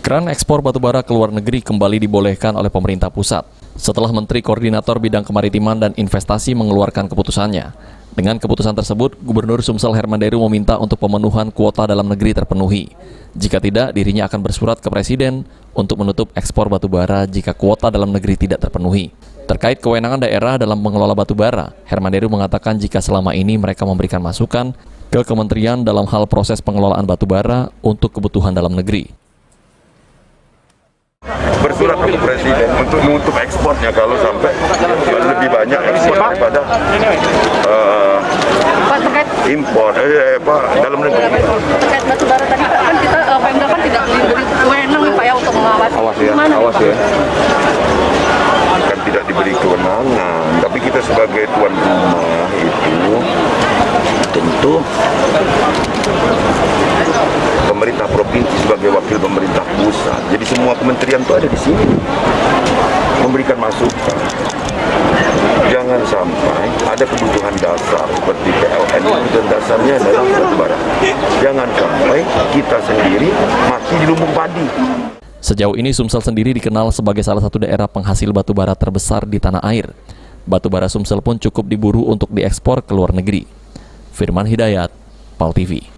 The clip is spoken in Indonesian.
Keran ekspor batubara ke luar negeri kembali dibolehkan oleh pemerintah pusat setelah Menteri Koordinator Bidang Kemaritiman dan Investasi mengeluarkan keputusannya. Dengan keputusan tersebut, Gubernur Sumsel Herman Deru meminta untuk pemenuhan kuota dalam negeri terpenuhi. Jika tidak, dirinya akan bersurat ke Presiden untuk menutup ekspor batubara jika kuota dalam negeri tidak terpenuhi. Terkait kewenangan daerah dalam mengelola batubara, Herman Deru mengatakan jika selama ini mereka memberikan masukan ke kementerian dalam hal proses pengelolaan batubara untuk kebutuhan dalam negeri. Bersurat ke Presiden untuk menutup ekspornya kalau sampai lebih banyak ekspor daripada impor dalam negeri. Terkait batubara tadi Pak, kan kita Pemda kan tidak diberi kewenangan Pak ya untuk mengawasi. Awas ya. Kan tidak diberi kewenangan, tapi kita sebagai tuan rumah itu tentu pemerintah provinsi sebagai wakil pemerintah pusat. Jadi semua kementerian itu ada di sini memberikan masukan. Jangan sampai ada kebutuhan dasar seperti PLN, kebutuhan dasarnya adalah batubara. Jangan sampai kita sendiri mati di lumbung padi. Sejauh ini Sumsel sendiri dikenal sebagai salah satu daerah penghasil batubara terbesar di tanah air. Batubara Sumsel pun cukup diburu untuk diekspor ke luar negeri. Firman Hidayat, PAL TV.